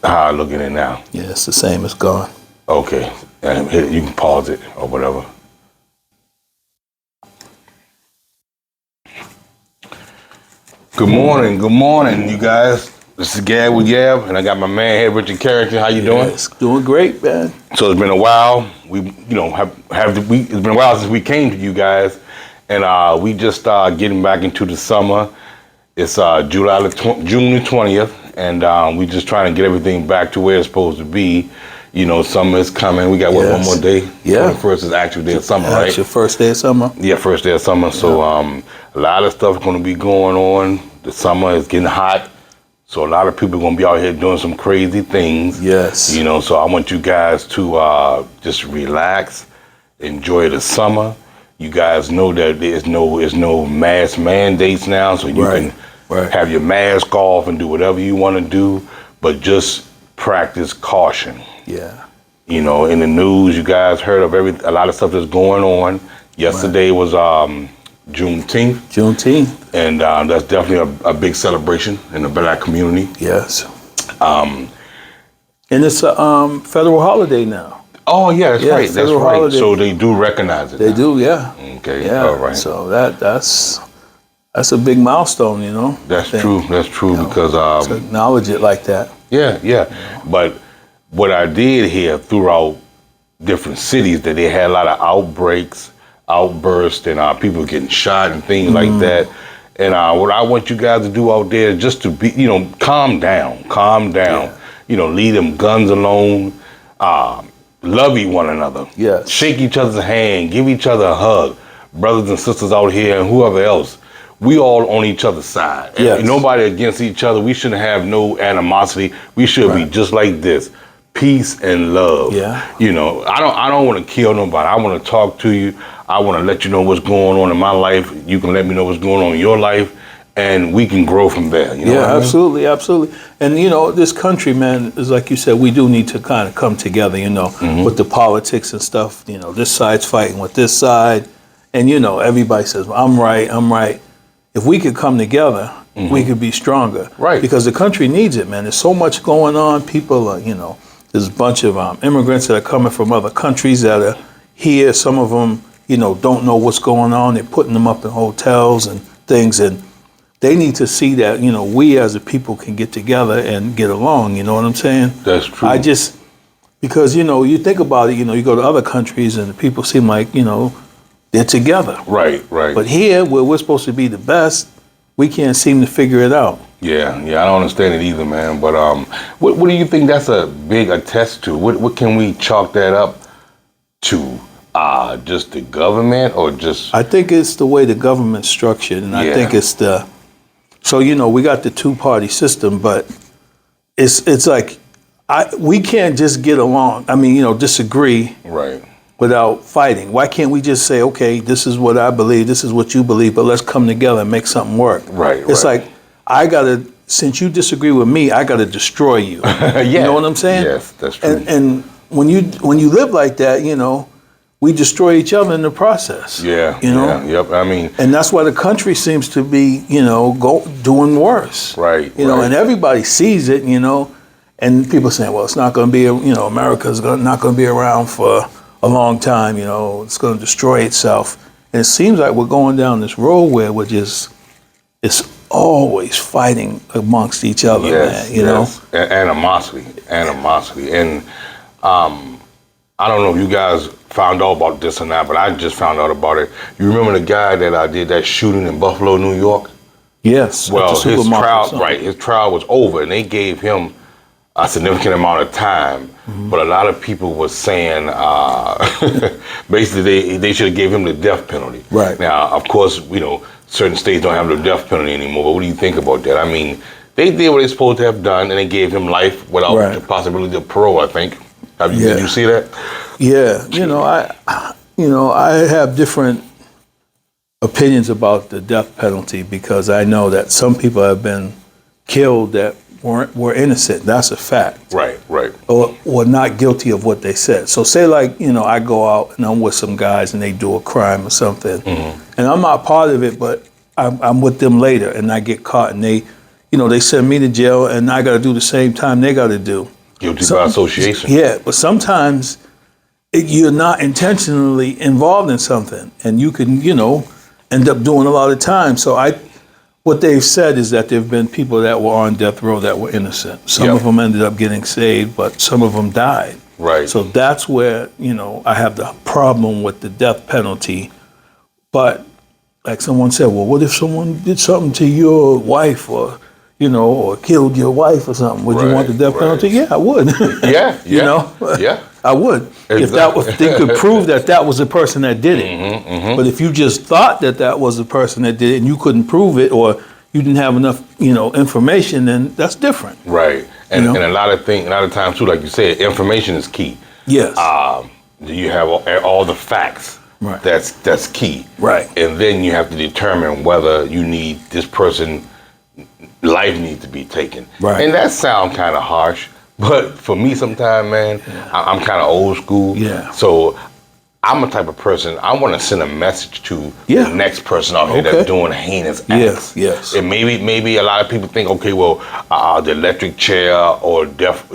How I look at it now? Yeah, it's the same. It's gone. Okay, and you can pause it or whatever. Good morning, you guys. This is Gab with Gab, and I got my man here, Richard Carrington. How you doing? It's doing great, man. So it's been a while. We, it's been a while since we came to you guys, and we just getting back into the summer. It's June the 20th, and we just trying to get everything back to where it's supposed to be. You know, summer is coming. We got one more day. Yeah. 21st is actual day of summer, right? That's your first day of summer? Yeah, first day of summer. So a lot of stuff is going to be going on. The summer is getting hot. So a lot of people are going to be out here doing some crazy things. Yes. You know, so I want you guys to just relax, enjoy the summer. You guys know that there's no mask mandates now, so you can have your mask off and do whatever you want to do, but just practice caution. Yeah. You know, in the news, you guys heard of a lot of stuff that's going on. Yesterday was Juneteenth. Juneteenth. And that's definitely a big celebration in the Black community. Yes. And it's a federal holiday now. Oh, yeah, that's right. That's right. Holiday. So they do recognize it. They do, yeah. Okay, yeah. All right. So that's a big milestone, you know. That's true. That's true, you know, because to acknowledge it like that. Yeah. You know. But what I did hear throughout different cities that they had a lot of outbursts, and people getting shot and things like that. And what I want you guys to do out there is just to be, you know, calm down. Yeah. You know, leave them guns alone. Love one another. Yes. Shake each other's hand. Give each other a hug. Brothers and sisters out here and whoever else. We all on each other's side. Yes. Nobody against each other. We shouldn't have no animosity. We should be just like this. Peace and love. Yeah. You know, I don't want to kill nobody. I want to talk to you. I want to let you know what's going on in my life. You can let me know what's going on in your life, and we can grow from there. You know what I mean? Absolutely. And you know, this country, man, is like you said, we do need to kind of come together, you know, with the politics and stuff. You know, this side's fighting with this side, and you know, everybody says, well, I'm right. If we could come together, we could be stronger. Right. Because the country needs it, man. There's so much going on. People are, you know, there's a bunch of immigrants that are coming from other countries that are here. Some of them, you know, don't know what's going on. They're putting them up in hotels and things, and they need to see that, you know, we as a people can get together and get along. You know what I'm saying? That's true. Because, you know, you think about it, you know, you go to other countries and the people seem like, you know, they're together. Right. But here, where we're supposed to be the best, we can't seem to figure it out. Yeah, I don't understand it either, man. But what do you think that's a big attest to? What can we chalk that up to? Just the government, or just? I think it's the way the government's structured, and I think it's so, you know, we got the two-party system, but it's like we can't just get along. I mean, you know, disagree without fighting. Why can't we just say, okay, this is what I believe, this is what you believe, but let's come together and make something work. It's like, since you disagree with me, I gotta destroy you. You know what I'm saying? Yes, that's true. And when you live like that, you know, we destroy each other in the process. Yeah. You know? Yeah, yep. I mean, and that's why the country seems to be, you know, doing worse. Right. You know, and everybody sees it, you know, and people saying, well, it's not going to be, you know, America's not going to be around for a long time, you know, it's going to destroy itself. And it seems like we're going down this road where it's always fighting amongst each other, man, you know? Animosity. And I don't know if you guys found out about this or not, but I just found out about it. You remember the guy that did that shooting in Buffalo, New York? Yes. Well, his trial was over, and they gave him a significant amount of time. But a lot of people were saying, basically, they should have gave him the death penalty. Right. Now, of course, you know, certain states don't have the death penalty anymore, but what do you think about that? I mean, they did what they're supposed to have done, and they gave him life without the possibility of parole, I think. Did you see that? Yeah, I have different opinions about the death penalty because I know that some people have been killed that were innocent. That's a fact. Right. Or not guilty of what they said. So say like, you know, I go out and I'm with some guys and they do a crime or something, and I'm not part of it, but I'm with them later and I get caught and they, you know, they send me to jail and I got to do the same time they got to do. Guilty by association. Yeah, but sometimes you're not intentionally involved in something, and you can, end up doing a lot of time. So what they've said is that there have been people that were on death row that were innocent. Some of them ended up getting saved, but some of them died. Right. So that's where, I have the problem with the death penalty. But like someone said, well, what if someone did something to your wife or killed your wife or something? Would you want the death penalty? Yeah, I would. Yeah. Yeah. I would. Exactly. If they could prove that was the person that did it. But if you just thought that was the person that did it and you couldn't prove it, or you didn't have enough, information, then that's different. Right. And a lot of times too, like you said, information is key. Yes. You have all the facts. Right. That's key. Right. And then you have to determine whether you need this person. Life needs to be taken. Right. And that sounds kind of harsh, but for me sometimes, man, I'm kind of old school. Yeah. So I'm a type of person, I want to send a message to the next person out here that's doing heinous acts. Yes. And maybe a lot of people think, okay, well, the electric chair or death,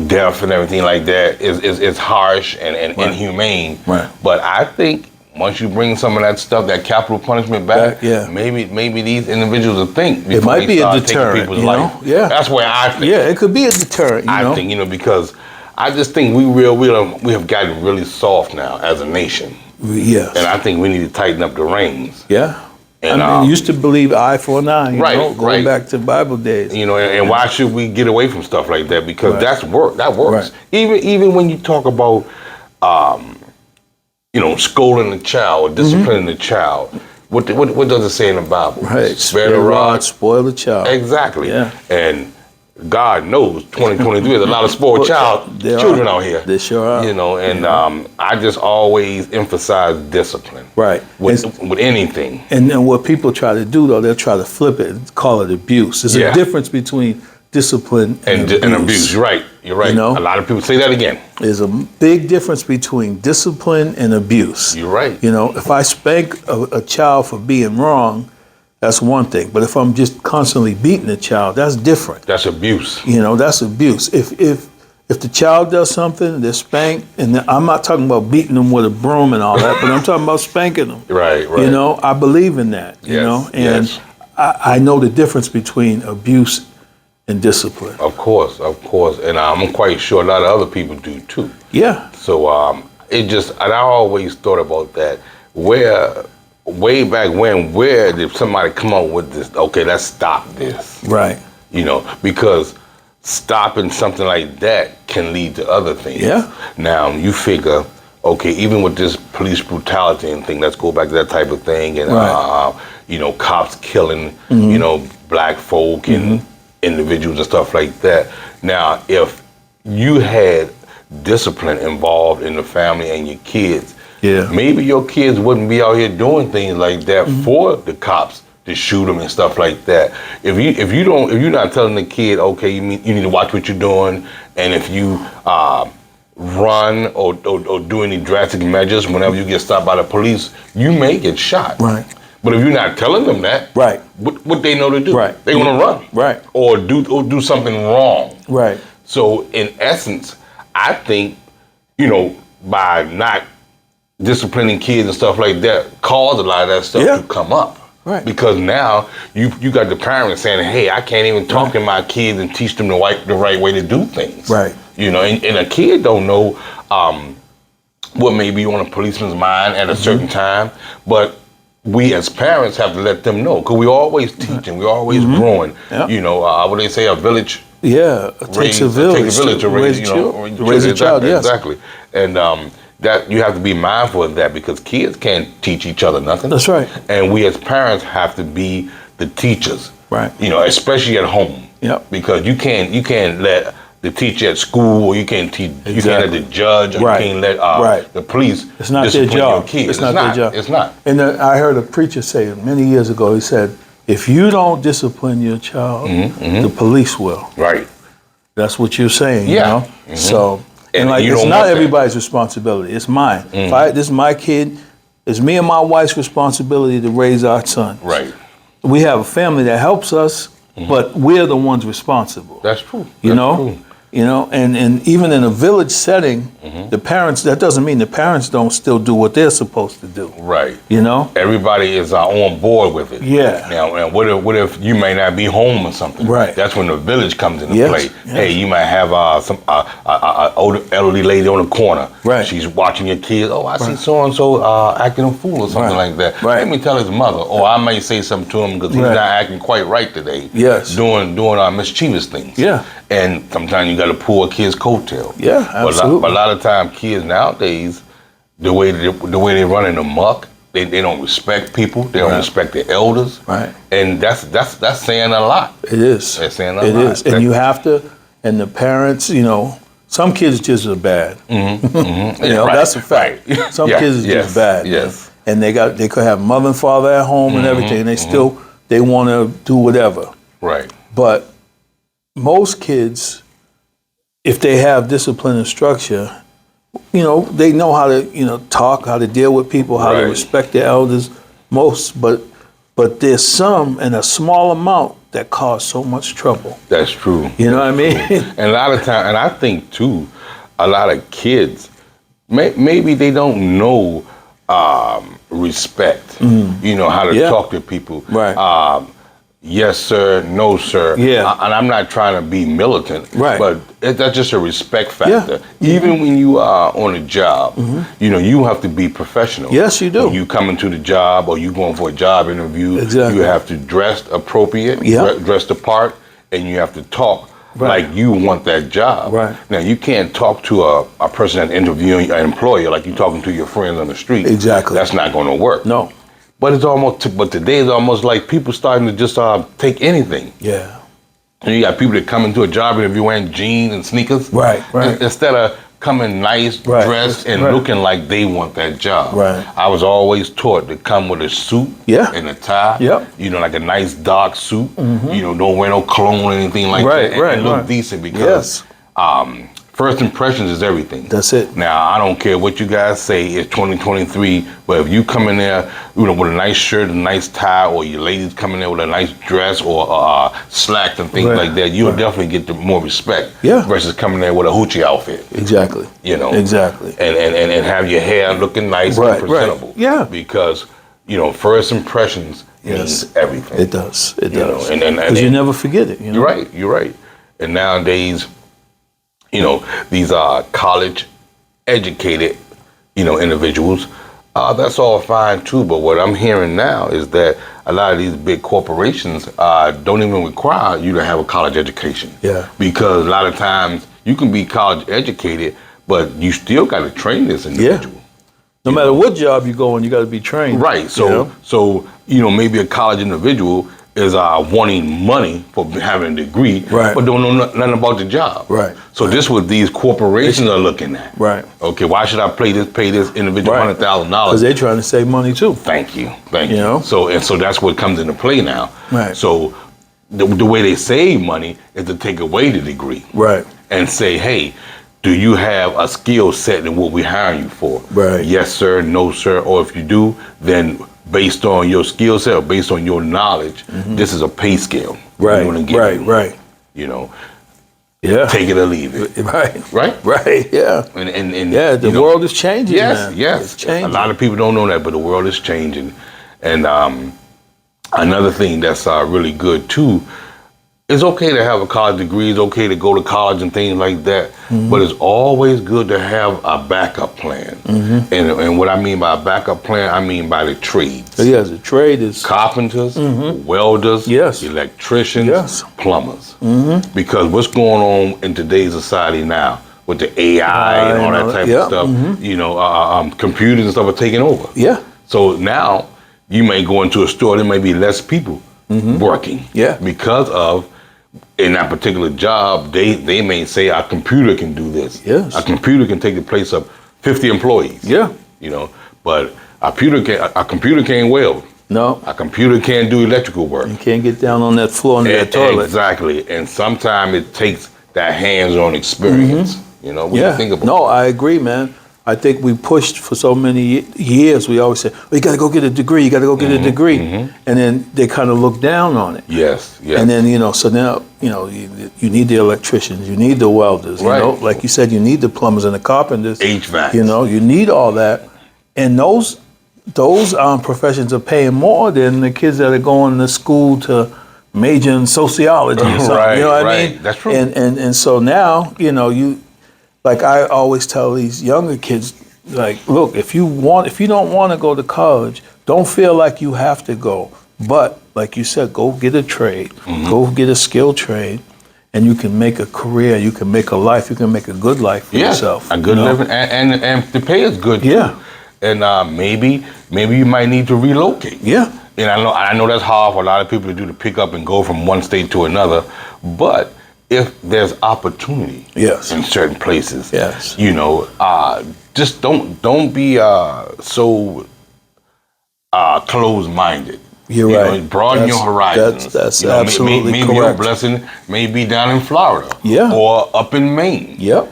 death and everything like that is harsh and inhumane. Right. But I think once you bring some of that stuff, that capital punishment back, maybe these individuals will think before it might they be start a deterrent, taking people's life. Yeah. That's where I think. Yeah, it could be a deterrent. I think, because I just think we have gotten really soft now as a nation. Yes. And I think we need to tighten up the reins. Yeah. And, you used to believe eye for an eye, going back to Bible days. And why should we get away from stuff like that? Because that works. Right. Even when you talk about scolding the child or disciplining the child. What does it say in the Bible? Right. Spare the rod, spoil the child. Exactly. Yeah. And God knows 2023 there's a lot of spoiled children out here. They sure are. And I just always emphasize discipline. Right. With anything. And then what people try to do, though, they'll try to flip it and call it abuse. There's a difference between discipline and abuse. You're right. A lot of people say that again. There's a big difference between discipline and abuse. You're right. If I spank a child for being wrong, that's one thing. But if I'm just constantly beating a child, that's different. That's abuse. That's abuse. If the child does something, they're spanked, and I'm not talking about beating them with a broom and all that, but I'm talking about spanking them. Right. I believe in that. And I know the difference between abuse and discipline. Of course, and I'm quite sure a lot of other people do too. Yeah. So and I always thought about that. Way back where did somebody come up with this? Okay, let's stop this. Right. Because stopping something like that can lead to other things. Yeah. Now you figure, okay, even with this police brutality and thing, let's go back to that type of thing, and cops killing, black folk and individuals and stuff like that. Now, if you had discipline involved in the family and your kids, maybe your kids wouldn't be out here doing things like that for the cops to shoot them and stuff like that. If you're not telling the kid, okay, you need to watch what you're doing, and if you run or do any drastic measures whenever you get stopped by the police, you may get shot. Right. But if you're not telling them that, right, what they know to do, right, they're gonna run, right, or do something wrong, right. So in essence, I think by not disciplining kids and stuff like that, caused a lot of that stuff to come up. Right. Because now you got the parents saying, hey, I can't even talk to my kids and teach them the right way to do things. Right. And a kid don't know what may be on a policeman's mind at a certain time, but we as parents have to let them know, because we're always teaching, we're always growing. Yep. What they say, a village. Yeah, it takes a village to raise a child. Yes. Exactly. And that you have to be mindful of that, because kids can't teach each other nothing. That's right. And we as parents have to be the teachers. Right. Especially at home. Yep. Because you can't let the teacher at school, or you can't teach. Exactly. You can't let the judge, or you can't let the police. It's not their job. Your kids. It's not their job. It's not. And I heard a preacher say many years ago. He said, "If you don't discipline your child, the police will." Right. That's what you're saying. Yeah. You know? So, and like, it's not everybody's responsibility. It's mine. This is my kid. It's me and my wife's responsibility to raise our son. Right. We have a family that helps us, but we're the ones responsible. That's true. You That's know? true. You know, and even in a village setting, the parents, that doesn't mean the parents don't still do what they're supposed to do. Right. You know? Everybody is on board with it. Yeah. Now, and what if you may not be home or something? Right. That's when the village comes into Yes, play. yes. Hey, you might have some older elderly lady on the corner. Right. She's watching your kids. Oh, I see so and so acting a fool or something Right. like that. Right. Let me tell his mother. Or I may say something to him because he's Right. not acting quite right today. Yes. Doing mischievous things. Yeah. And sometimes you got to pull a kid's coattail. Yeah, absolutely. But a lot of times, kids nowadays, the way they run in the muck, they don't respect people. They don't Right. respect the elders. Right. And that's saying a lot. It is. That's saying a It lot. is. And you have to, and the parents, you know, some kids just are bad. You know, Right, that's a fact. right. Some Yes, kids are yes, just bad. yes. And they could have mother and father at home and everything, and they want to do whatever. Right. But most kids, if they have discipline and structure, you know, they know how to, you know, talk, how to deal with people, how to Right. respect their elders. But there's some, and a small amount, that cause so much trouble. That's true. You know what I mean? And a lot of time, and I think too, a lot of kids, maybe they don't know respect. You know, how to Yeah. talk to people. Right. Yes, sir. No, sir. Yeah. And I'm not trying to be militant. Right. But that's just a respect Yeah. factor. Even when you are on a job, you know, you have to be professional. Yes, you do. When you come into the job or you going for a job interview, Exactly. you have to dress appropriate, Yeah. dress the part, and you have to talk Right. like you want that job. Right. Now, you can't talk to a person that's interviewing an employer like you're talking to your friends on the street. Exactly. That's not going to work. No. But but today it's almost like people starting to just take anything. Yeah. And you got people that come into a job interview wearing jeans and sneakers. Right, right. Instead of coming nice, Right, dressed, and right. looking like they want that job. Right. I was always taught to come with a suit Yeah. and a tie. Yep. You know, like a nice dark suit. You know, don't wear no cologne or anything like Right, that. And, right, and look right. decent because first impressions is everything. That's it. Now, I don't care what you guys say, it's 2023, but if you come in there, you know, with a nice shirt, a nice tie, or your ladies come in there with a nice dress or slacks and things Right, like that, you'll right. definitely get the more respect Yeah. versus coming there with a hoochie outfit, Exactly. you know. Exactly. And have your hair looking nice Right, and right. presentable. Yeah. Because, you know, first impressions means everything. It does. It You know, does. and Because you never forget it. You know? You're right. And nowadays, you know, these are college educated, you know, individuals. That's all fine too, but what I'm hearing now is that a lot of these big corporations don't even require you to have a college education. Yeah. Because a lot of times you can be college educated, but you still got to train this individual. No matter what job you go in, you got to be trained. Right. So, you know? so you know, maybe a college individual is wanting money for having a degree, Right. but don't know nothing about the job. Right. So this is what these corporations are looking at. Right. Okay. Why should I pay this individual Right. $100,000? Because they're trying to save money too. Thank you. You know? So that's what comes into play now. Right. So the way they save money is to take away the degree. Right. And say, hey, do you have a skill set in what we're hiring you for? Right. Yes, sir. No, sir. Or if you do, then based on your skill set or based on your knowledge, this is a pay scale. Right. We're gonna give Right. you. Right. You know, Yeah. take it or leave it. Right. Right. Right. Yeah. And Yeah. The you know, world is changing. Yes, man. yes. It's changing. A lot of people don't know that, but the world is changing. And another thing that's really good too, it's okay to have a college degree, it's okay to go to college and things like that, but it's always good to have a backup plan. And what I mean by a backup plan, I mean by the trades. So yeah, the trade is. Carpenters, welders, Yes. electricians, Yes. plumbers. Because what's going on in today's society now with the AI and all that type of stuff, you know, computers and stuff are taking over. Yeah. So now you may go into a store, there may be less people working. Yeah. Because of in that particular job, they may say our computer can do this. Yes. A computer can take the place of 50 employees. Yeah. You know, but a computer can't weld. No. A computer can't do electrical work. You can't get down on that floor under that toilet. Exactly. And sometimes it takes that hands-on experience. You know, what do you think about No, I agree, man. I think we pushed for so many years. We always said, well, you got to go get a degree. You got to go get a degree. And then they kind of look down on it. Yes, yes. And then, so now, you need the electricians, you need the welders, Right. like you said, you need the plumbers and the carpenters. HVAC. You need all that. And those professions are paying more than the kids that are going to school to major in sociology or something. Right, you know what I right. mean? That's true. And so now, you, like I always tell these younger kids, like, look, if you don't want to go to college, don't feel like you have to go. But like you said, go get a trade, go get a skilled trade, and you can make a career, you can make a life, you can make a good life for yourself. A good living, and the pay is good too. Yeah. And maybe you might need to relocate. Yeah. And I know that's hard for a lot of people to do, to pick up and go from one state to another, but if there's opportunity in certain places, just don't be so closed-minded. You're right. Broaden your horizons. That's absolutely maybe correct. your blessing may be down in Florida, Yeah. or up in Maine. Yep.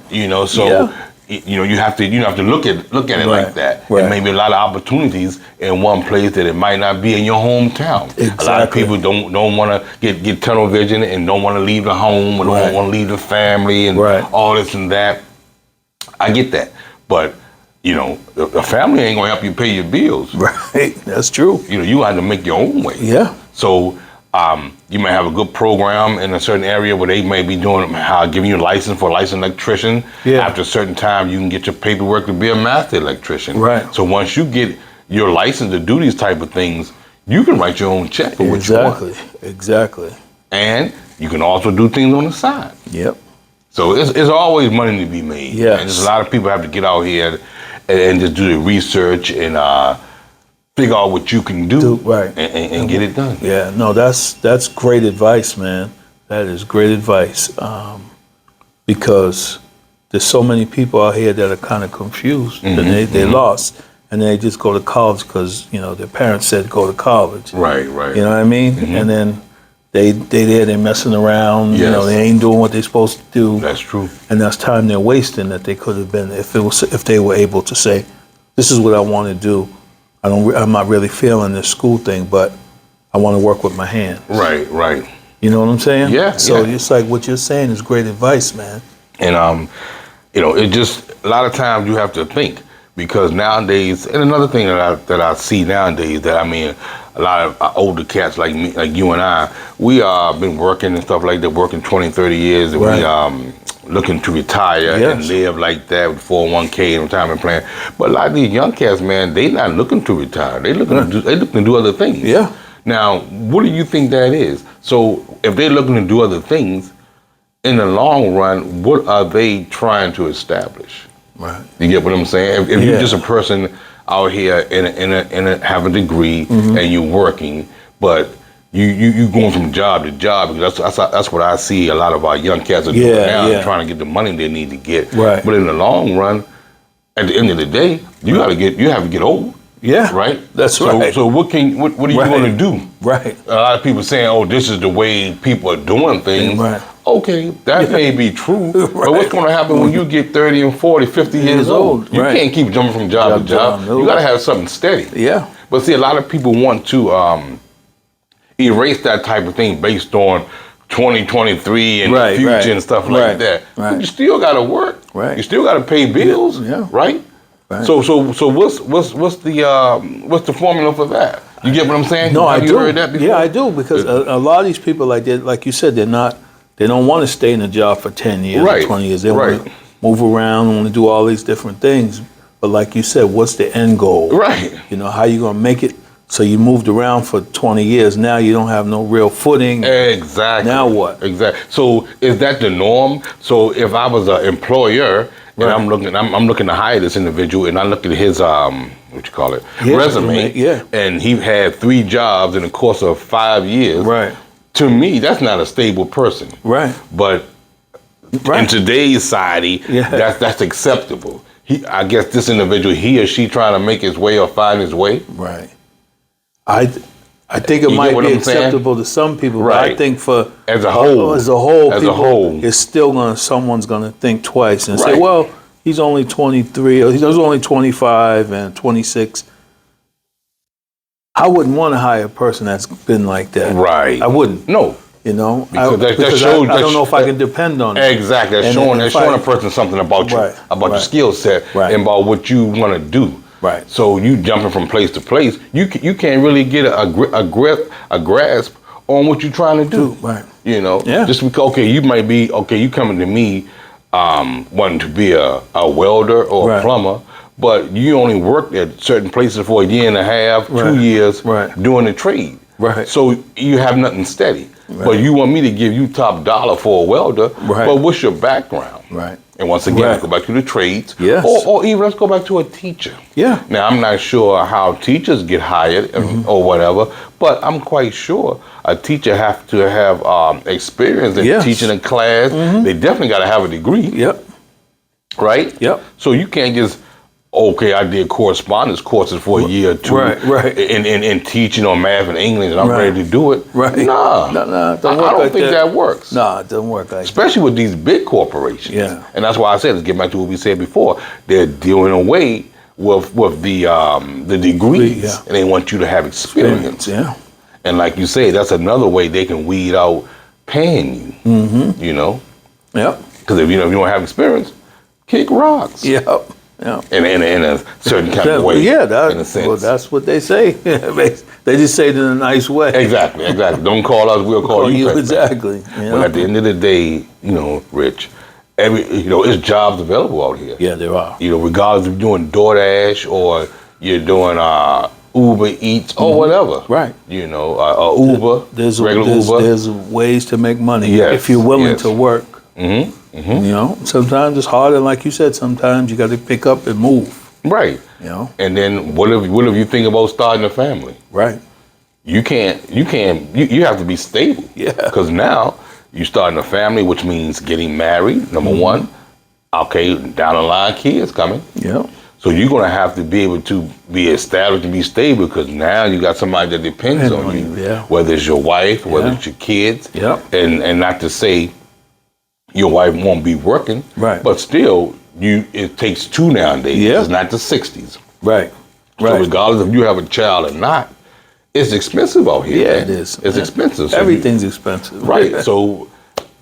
So you have to look at it like that. Right. And maybe a lot of opportunities in one place that it might not be in your hometown. Exactly. A lot of people don't want to get tunnel vision and don't want to leave the home, or don't want to leave the family, and all this and that. I get that, but the family ain't gonna help you pay your bills. Right, that's true. You have to make your own way. Yeah. So you may have a good program in a certain area where they may be giving you a license for a licensed electrician. Yeah. After a certain time, you can get your paperwork to be a master electrician. Right. So once you get your license to do these type of things, you can write your own check for what you want. Exactly. And you can also do things on the side. Yep. So it's always money to be made. Yes. And there's a lot of people have to get out here and just do the research and figure out what you can do, and get it done. Yeah, no, that's great advice, man. That is great advice, because there's so many people out here that are kind of confused, and they're lost, and they just go to college because their parents said go to college. Right. You know what I mean? And then they're messing around. Yes. They ain't doing what they're supposed to do. That's true. And that's time they're wasting that they could have been if they were able to say, this is what I want to do. I'm not really feeling this school thing, but I want to work with my hands. Right. You know what I'm saying? Yeah. So it's like what you're saying is great advice, man. And it just, a lot of times you have to think, because nowadays, and another thing that I see nowadays, that a lot of older cats like me, like you and I, we been working and stuff like that, working 20, 30 years, and we looking to retire and live like that with 401k and retirement plan. But a lot of these young cats, man, they not looking to retire. They looking to do other things. Yeah. Now, what do you think that is? So if they're looking to do other things, in the long run, what are they trying to establish? Right. You get what I'm saying? If you're just a person out here have a degree and you're working, but you going from job to job, because that's what I see a lot of our young cats are doing now, trying to get the money they need to get. Right. But in the long run, at the end of the day, you have to get old. Yeah. Right? That's right. So what are you going to do? Right. A lot of people saying, oh, this is the way people are doing things. Right. Okay, that may be true, but what's going to happen when you get 30 and 40, 50 years old? You can't keep jumping from job to job. You got to have something steady. Yeah. But see, a lot of people want to erase that type of thing based on 2023 and the future and stuff like that. Right. But you still got to work. Right. You still got to pay bills. Yeah. Right. Right. So what's the formula for that? You get what I'm saying? No, Have I you do. heard that before? Yeah, I do, because a lot of these people, like you said, they don't want to stay in a job for 10 years or 20 years. They want to move around, want to do all these different things. But like you said, what's the end goal? Right. How you going to make it? So you moved around for 20 years. Now you don't have no real footing. Exactly. Now what? Exactly. So is that the norm? So if I was an employer and I'm looking to hire this individual, and I look at his resume, and he had 3 jobs in the course of 5 years. Right. To me, that's not a stable person. Right. But in today's society, that's acceptable. I guess this individual, he or she trying to make his way or find his way. Right. I think it might be acceptable to some people, but I think as a whole, someone's going to think twice and say, well, he's only 23, or he's only 25 and 26. I wouldn't want to hire a person that's been like that. Right. I wouldn't. No. You know, Because I don't know if I can depend on it. Exactly. That's showing a person something about you, about your skill set, and about what you want to do. Right. So you jumping from place to place, you can't really get a grasp on what you're trying to do. Right. You know. Yeah. Just because you might be you coming to me wanting to be a welder or a plumber, but you only worked at certain places for a year and a half, 2 years doing the trade. Right. So you have nothing steady. Right. But you want me to give you top dollar for a welder, but what's your background? Right. And once again, let's go back to the trades. Yes. Or even let's go back to a teacher. Yeah. Now, I'm not sure how teachers get hired or whatever, but I'm quite sure a teacher has to have experience in teaching a class. They definitely got to have a degree. Yep. Right? Yep. So you can't just, I did correspondence courses for a year or two in teaching on math and English, and I'm ready to do it. Right. Nah. No, I don't think that works. No, it doesn't work like that. Especially with these big corporations. Yeah. And that's why I said, let's get back to what we said before. They're doing away with the degrees, and they want you to have experience. Yeah. And like you say, that's another way they can weed out paying you. You know. Yep. Because if you don't have experience, kick rocks. Yep. Yeah. In a certain kind of way. Yeah, in a sense. Well, that's what they say. They just say it in a nice way. Exactly. Don't call us, we'll call you. Exactly. Yeah. But at the end of the day, Rich, it's jobs available out here. Yeah, there are. Regardless if you're doing DoorDash or you're doing Uber Eats or whatever. Right. Uber, regular Uber. There's ways to make money if you're willing to work. Sometimes it's harder. Like you said, sometimes you got to pick up and move. Right. And then what if you think about starting a family? Right. You have to be stable. Yeah. Because now you're starting a family, which means getting married, number one. Okay, down the line, kids coming. Yeah. So you're going to have to be able to be established and be stable, because now you got somebody that depends on you. Yeah. Whether it's your wife, whether it's your kids. Yeah. And not to say your wife won't be working. Right. But still, it takes two nowadays. Yeah. It's not the 60s. Right. So regardless if you have a child or not, it's expensive out here. Yeah, man. it is. It's expensive. So everything's expensive. Right. So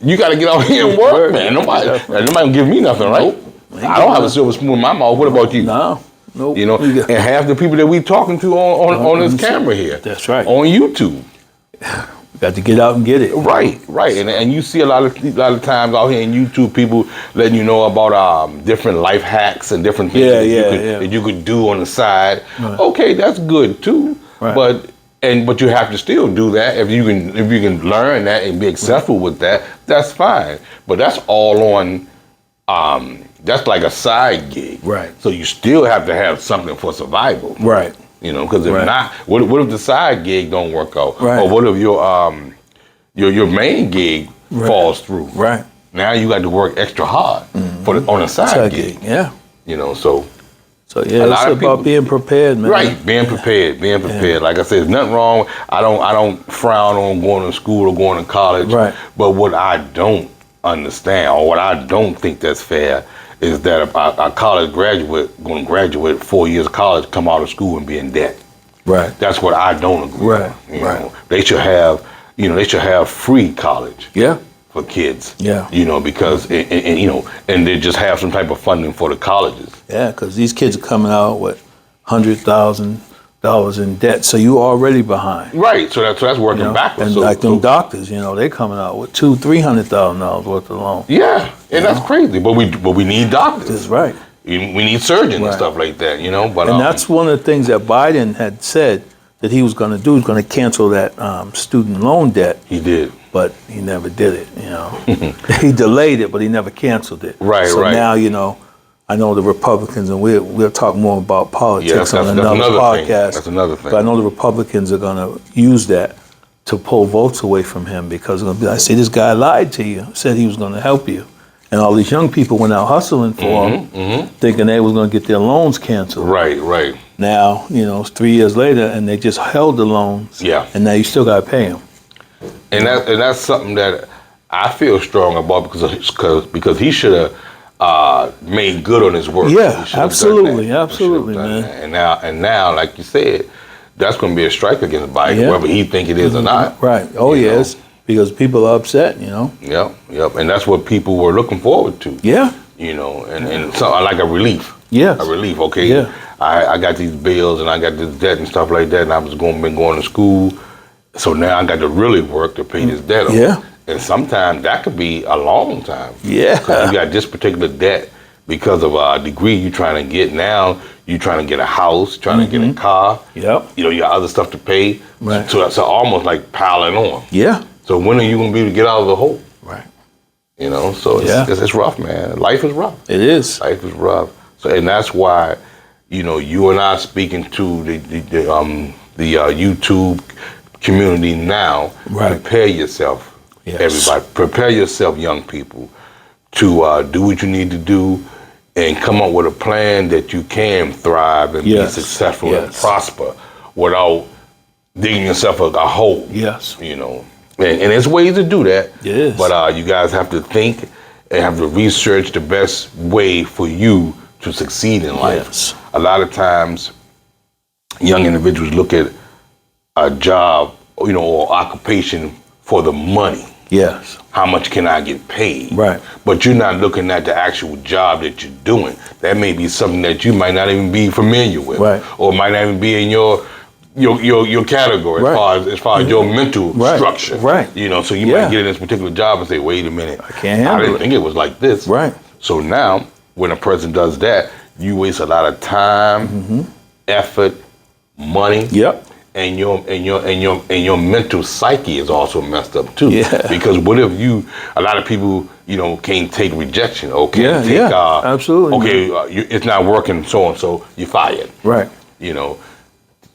you got to get out here and work, man. Nobody gonna give me nothing, right? Nope. I don't have a silver spoon in my mouth. What about you? No. Nope. And half the people that we talking to on this camera here. That's right. On YouTube. Got to get out and get it. Right. And you see a lot of times out here in YouTube, people letting you know about different life hacks and different things that you could do on the side. Right. Okay, that's good too. Right. But you have to still do that. If you can learn that and be successful with that, that's fine. But that's all on. That's like a side gig. Right. So you still have to have something for survival. Right. Because if not, what if the side gig don't work out? Right. Or what if your main gig falls through? Right. Now you got to work extra hard on a side gig. Yeah. So yeah, it's about being prepared, man. Right, being prepared. Yeah. Like I said, there's nothing wrong. I don't frown on going to school or going to college. Right. But what I don't understand, or what I don't think that's fair, is that a college graduate going to graduate 4 years of college, come out of school and be in debt. Right. That's what I don't agree. Right. Right. They should have free college. Yeah. For kids. Yeah. Because and they just have some type of funding for the colleges. Yeah, because these kids are coming out with $100,000 in debt, so you already behind. Right. So that's working backwards. And them doctors, they coming out with $200,000-$300,000 worth of loans. Yeah, and that's crazy. But we need doctors. That's right. We need surgeons and stuff like that. But and that's one of the things that Biden had said that he was going to do. He was going to cancel that student loan debt. He did. But he never did it, He delayed it, but he never canceled it. Right, so now, I know the Republicans, and we'll talk more about politics on another podcast. That's another thing. But I know the Republicans are going to use that to pull votes away from him, because they're going to be like, see, this guy lied to you, said he was going to help you. And all these young people went out hustling for him, thinking they was going to get their loans canceled. Right. Now, it's 3 years later, and they just held the loans. Yeah. And now you still got to pay them. And that's something that I feel strong about, because he should have made good on his work. Yeah, He should have absolutely, done that. He should have absolutely, done man. that. And now, like you said, that's going to be a strike against Biden, Yeah. whether he think it is or not. Right. Oh, You know? yes. Because people are upset, you know. Yep. And that's what people were looking forward to. Yeah. You know, and so like a relief. Yes. A relief. Okay. Yeah. I got these bills and I got this debt and stuff like that, and I was been going to school, so now I got to really work to pay this debt off. Yeah. And sometimes that could be a long time. Yeah. 'Cause you got this particular debt because of a degree you're trying to get. Now you're trying to get a house, trying to get a car. Yep. You know, you got other stuff to pay. Right. So it's almost like piling on. Yeah. So when are you going to be able to get out of the hole? Right. You know, so Yeah. it's rough, man. Life is rough. It is. Life is rough. So, and that's why, you know, you and I speaking to the YouTube community now. Right. Prepare yourself, Yes. everybody. Prepare yourself, young people, to do what you need to do and come up with a plan that you can thrive and Yes. be successful and Yes. prosper without digging yourself a hole. Yes. You know, and there's ways to do that. It is. But you guys have to think and have to research the best way for you to succeed in life. Yes. A lot of times, young individuals look at a job, you know, or occupation for the money. Yes. How much can I get paid? Right. But you're not looking at the actual job that you're doing. That may be something that you might not even be familiar with, Right. or might not even be in your category Right. as far as your mental Right. structure. Right. You know, so you Yeah. might get in this particular job and say, wait a minute, I can't handle didn't it. think it was like this. Right. So now, when a person does that, you waste a lot of time, effort, money. Yep. And your mental psyche is also messed up too. Yeah. Because what if a lot of people, you know, can't take rejection or can't Yeah, take, yeah, absolutely, okay, it's not working, so and so, you're fired. Right. You know,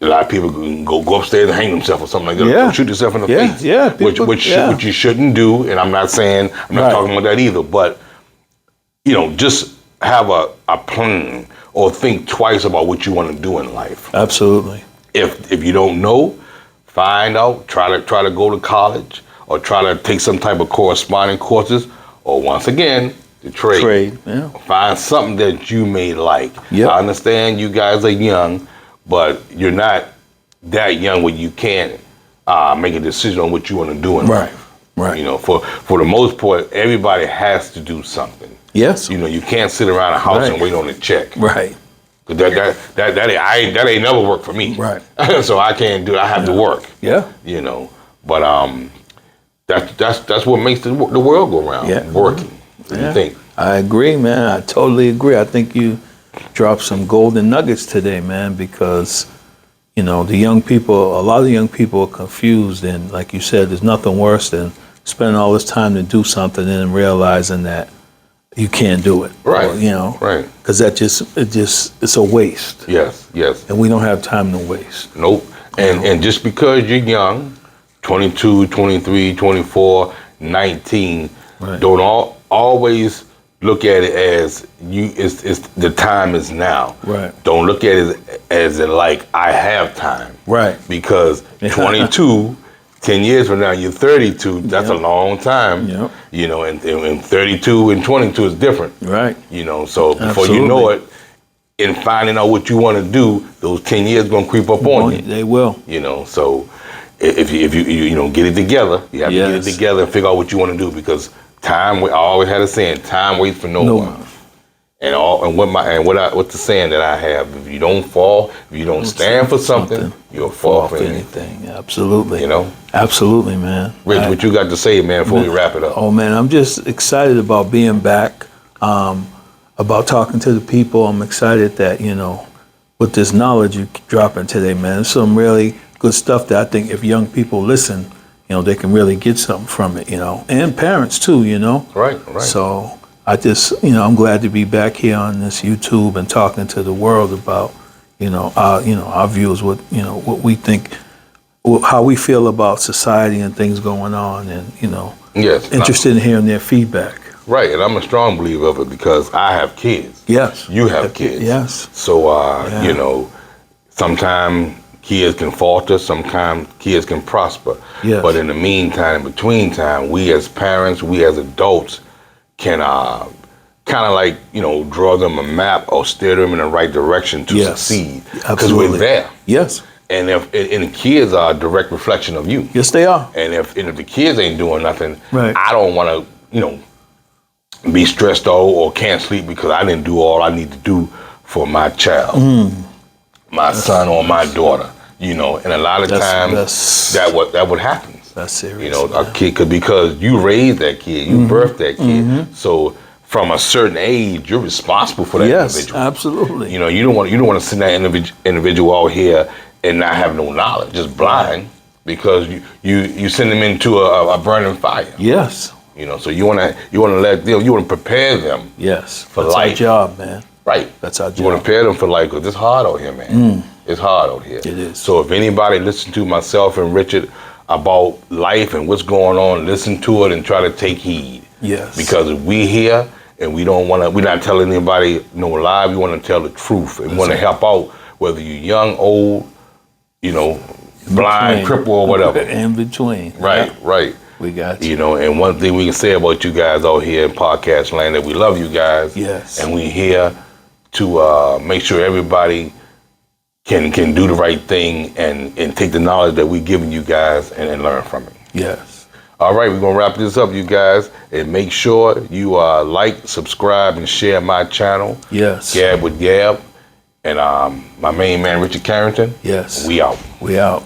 a lot of people can go upstairs and hang themselves or something like that. Yeah. Or shoot yourself in the Yeah, face. yeah, people- Which yeah. you shouldn't do. And I'm not Right. talking about that either. But, you know, just have a plan or think twice about what you want to do in life. Absolutely. If you don't know, find out. Try to go to college or try to take some type of corresponding courses. Or once again, the trade. Trade. Yeah. Find something that you may like. Yep. I understand you guys are young, but you're not that young where you can't make a decision on what you want to do in Right. life. Right. You know, for the most part, everybody has to do something. Yes. You know, you can't sit around a house Right. and wait on a check. Right. That ain't never worked for me. Right. So I can't do it. I have to work. Yeah. You know, but that's what makes the world go round. Yeah. Working. What do Yeah. you think? I agree, man. I totally agree. I think you dropped some golden nuggets today, man, because, you know, a lot of the young people are confused. And like you said, there's nothing worse than spending all this time to do something and then realizing that you can't do it. Right. Or, you know, Right. because it's a waste. Yes. Yes. And we don't have time to waste. Nope. And just because you're young, 22, 23, 24, 19, Right. don't always look at it as it's the time is now. Right. Don't look at it as like I have time. Right. Because 22, 10 years from now, you're 32. That's Yep. a long time. Yep. You know, and 32 and 22 is different. Right. You know, so before you know it, in finding out what you want to do, those 10 years gonna creep up on you. They will. You know, so if you know get it together, you have to get it Yes. together and figure out what you want to do because time. I always had a saying: time waits for no one. What's the saying that I have? If you don't fall, if you don't stand for something, you'll fall for anything. Absolutely. You know, Absolutely, man. Rich, what you got to say, man, before we wrap it up? Oh man, I'm just excited about being back, about talking to the people. I'm excited that, you know, with this knowledge you dropping today, man, some really good stuff that I think if young people listen, you know, they can really get something from it, you know, and parents too, you know. Right. So I just, you know, I'm glad to be back here on this YouTube and talking to the world about, our views, what we think, how we feel about society and things going on, and, you know, Yes. interested in hearing their feedback. Right, and I'm a strong believer of it because I have kids. Yes. You have kids. Yes. So, you know, sometimes kids can falter, sometimes kids can prosper. Yes. But in the meantime, in between time, we as parents, we as adults can kind of like, draw them a map or steer them in the right direction to Yes. succeed. Because Absolutely. we're there. Yes. And and the kids are a direct reflection of you. Yes, they are. And if the kids ain't doing nothing, Right. I don't want to, be stressed out or can't sleep because I didn't do all I need to do for my child, my son or my daughter. And a lot of times that would happen. That's serious. A kid could, because you raised that kid, you birthed that kid. So from a certain age, you're responsible for that Yes, individual. absolutely. You don't want to send that individual out here and not have no knowledge, just blind, because you send them into a burning fire. Yes. So you want to let them, you want to prepare them. Yes. For That's life. our job, man. Right. That's our You want to job. prepare them for life, because it's hard out here, man. It's hard out here. It is. So if anybody listen to myself and Richard about life and what's going on, listen to it and try to take heed. Yes. Because we here and we're not telling anybody no lie. We want to tell the truth and want to help out, whether you're young, old, blind, cripple, or whatever. In between. Right, right. We got you. And one thing we can say about you guys out here in podcast land, that we love you guys. Yes. And we here to make sure everybody can do the right thing and take the knowledge that we're giving you guys and learn from it. Yes. All right, we're going to wrap this up, you guys. And make sure you like, subscribe, and share my channel. Yes. Gab with Gab. And my main man, Richard Carrington. Yes. We out. We out.